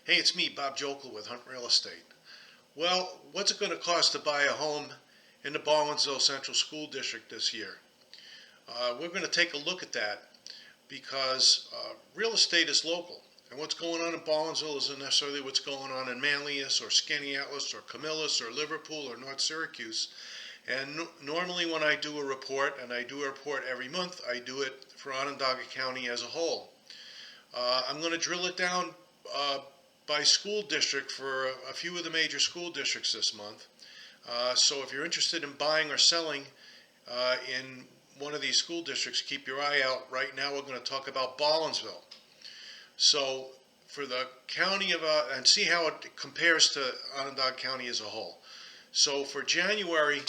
Hey, it's me, Bob Jokel with Hunt Real Estate. Well, what's it going to cost to buy a home in the Baldwinsville Central School District this year? We're going to take a look at that because real estate is local. And what's going on in Baldwinsville isn't necessarily what's going on in Manlius or Skaneateles or Camillus or Liverpool or North Syracuse. And normally when I do a report, and I do a report every month, I do it for Onondaga County as a whole. I'm going to drill it down by school district for a few of the major school districts this month. So if you're interested in buying or selling in one of these school districts, keep your eye out. Right now we're going to talk about Baldwinsville. So for the county of, and see how it compares to Onondaga County as a whole. So for January,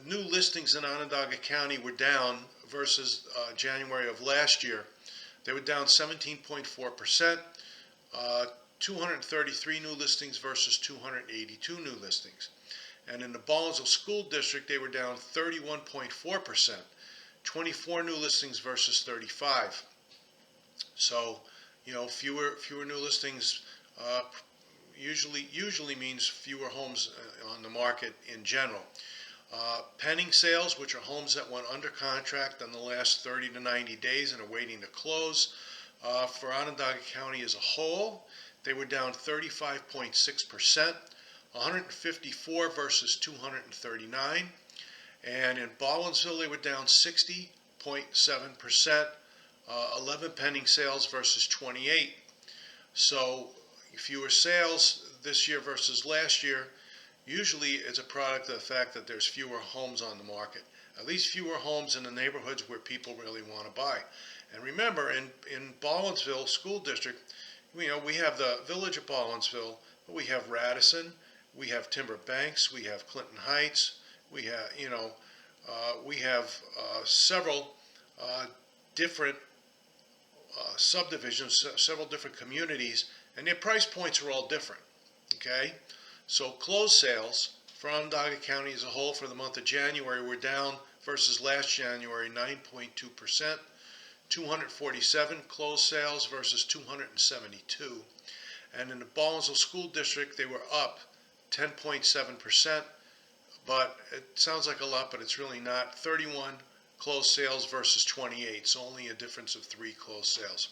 new listings in Onondaga County were down versus January of last year. They were down 17.4%, 233 new listings versus 282 new listings. And in the Baldwinsville School District, they were down 31.4%, 24 new listings versus 35. So, fewer new listings usually means fewer homes on the market in general. Pending sales, which are homes that went under contract in the last 30 to 90 days and are waiting to close, for Onondaga County as a whole, they were down 35.6%, 154 versus 239. And in Baldwinsville, they were down 60.7%, 11 pending sales versus 28. So fewer sales this year versus last year. Usually it's a product of the fact that there's fewer homes on the market, at least fewer homes in the neighborhoods where people really want to buy. And remember, in Baldwinsville School District, we have the village of Baldwinsville, but we have Radisson, we have Timber Banks, we have Clinton Heights, we have, several different subdivisions, several different communities, and their price points are all different, okay? So closed sales for Onondaga County as a whole for the month of January were down versus last January 9.2%, 247 closed sales versus 272. And in the Baldwinsville School District, they were up 10.7%, but it sounds like a lot, but it's really not. 31 closed sales versus 28, so only a difference of 3 closed sales.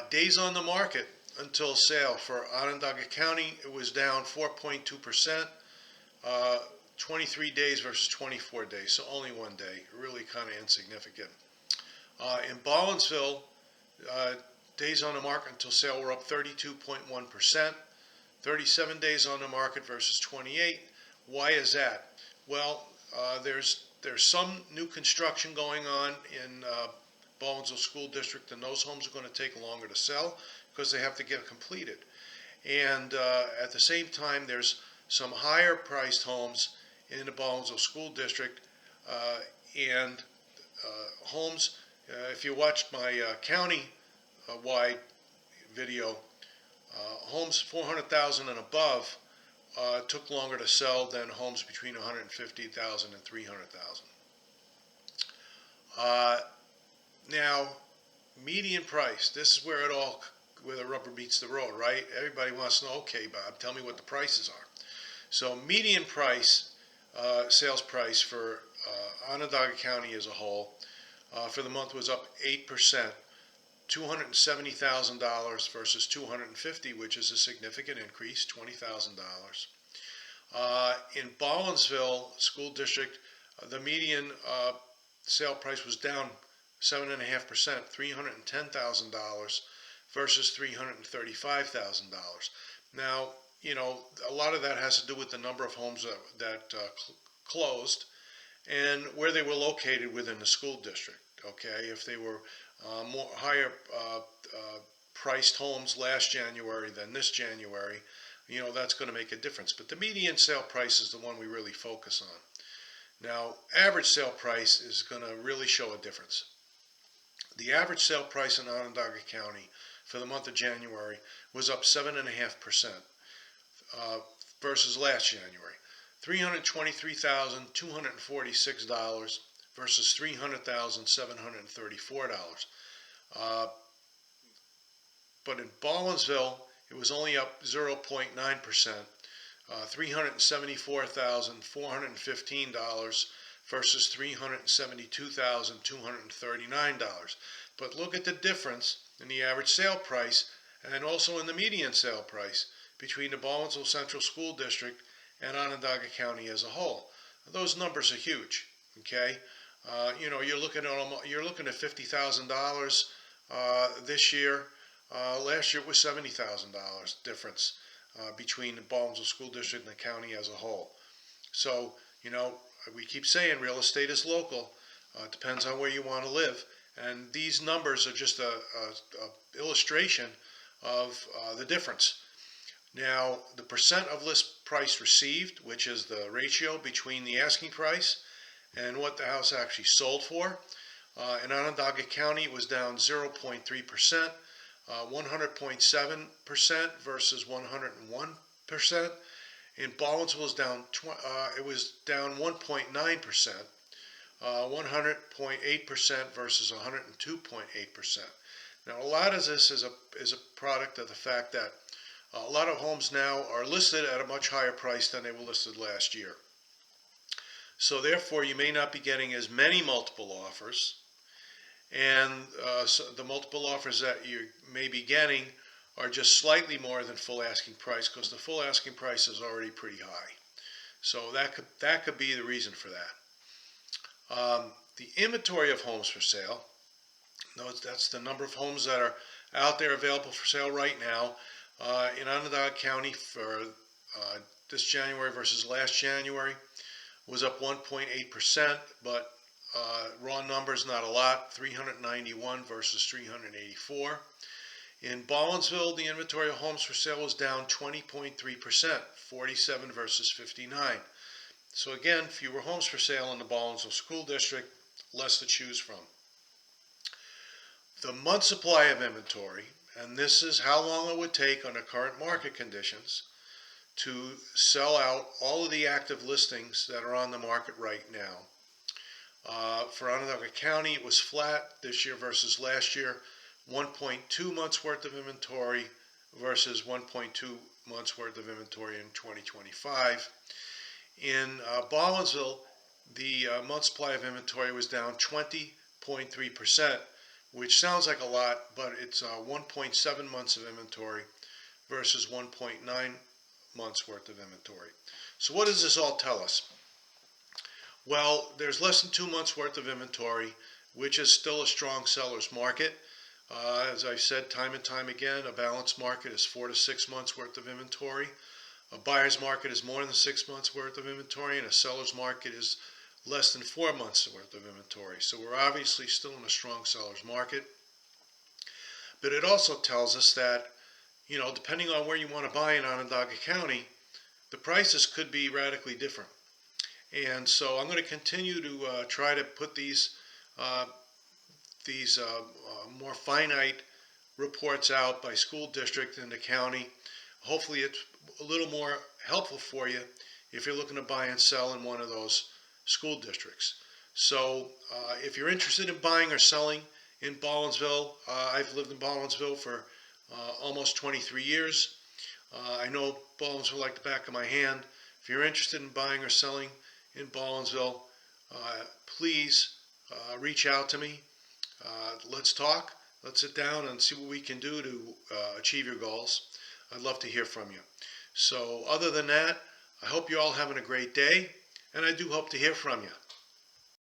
Days on the market until sale for Onondaga County, it was down 4.2%, 23 days versus 24 days, so only 1 day, really kind of insignificant. In Baldwinsville, days on the market until sale were up 32.1%, 37 days on the market versus 28. Why is that? Well, there's some new construction going on in Baldwinsville School District, and those homes are going to take longer to sell because they have to get completed. And at the same time, there's some higher priced homes in the Baldwinsville School District, and homes, if you watched my county-wide video, homes 400,000 and above took longer to sell than homes between 150,000 and 300,000. Now, median price, this is where the rubber meets the road, right? Everybody wants to know, okay, Bob, tell me what the prices are. So median price, sales price for Onondaga County as a whole for the month was up 8%, $270,000 versus $250,000, which is a significant increase, $20,000. In Baldwinsville School District, the median sale price was down 7.5%, $310,000 versus $335,000. Now, a lot of that has to do with the number of homes that closed and where they were located within the school district. Okay, if they were higher priced homes last January than this January, that's going to make a difference. But the median sale price is the one we really focus on. Now, average sale price is going to really show a difference. The average sale price in Onondaga County for the month of January was up 7.5% versus last January. $323,246 versus $300,734. but in Baldwinsville, it was only up 0.9%, $374,415 versus $372,239. But look at the difference in the average sale price and also in the median sale price between the Baldwinsville Central School District and Onondaga County as a whole. Those numbers are huge. Okay, you're looking at $50,000 this year. Last year it was $70,000 difference between the Baldwinsville School District and the county as a whole. So, we keep saying real estate is local. It depends on where you want to live. And these numbers are just a illustration of the difference. Now, the percent of list price received, which is the ratio between the asking price and what the house actually sold for. In Onondaga County, it was down 0.3%, 100.7% versus 101%. In Baldwinsville, it was down 1.9%, 100.8% versus 102.8%. Now, a lot of this is a product of the fact that a lot of homes now are listed at a much higher price than they were listed last year. So therefore, you may not be getting as many multiple offers, and so the multiple offers that you may be getting are just slightly more than full asking price because the full asking price is already pretty high. So that could be the reason for that. The inventory of homes for sale, that's the number of homes that are out there available for sale right now in Onondaga County for this January versus last January was up 1.8%, but raw numbers not a lot, 391 versus 384. In Baldwinsville, the inventory of homes for sale was down 20.3%, 47 versus 59. So again, fewer homes for sale in the Baldwinsville School District, less to choose from. The month supply of inventory, and this is how long it would take under current market conditions to sell out all of the active listings that are on the market right now. For Onondaga County, it was flat this year versus last year, 1.2 months worth of inventory versus 1.2 months worth of inventory in 2025. In Baldwinsville, the month supply of inventory was down 20.3%, which sounds like a lot, but it's 1.7 months of inventory versus 1.9 months worth of inventory. So what does this all tell us? Well, there's less than 2 months worth of inventory, which is still a strong seller's market. As I've said time and time again, a balanced market is 4 to 6 months worth of inventory. A buyer's market is more than 6 months worth of inventory, and a seller's market is less than 4 months worth of inventory. So we're obviously still in a strong seller's market. But it also tells us that, depending on where you want to buy in Onondaga County, the prices could be radically different. And so I'm going to continue to try to put these more finite reports out by school district in the county. Hopefully it's a little more helpful for you if you're looking to buy and sell in one of those school districts. So if you're interested in buying or selling in Baldwinsville, I've lived in Baldwinsville for almost 23 years. I know Baldwinsville like the back of my hand. If you're interested in buying or selling in Baldwinsville, please reach out to me. Let's talk. Let's sit down and see what we can do to achieve your goals. I'd love to hear from you. So other than that, I hope you're all having a great day, and I do hope to hear from you.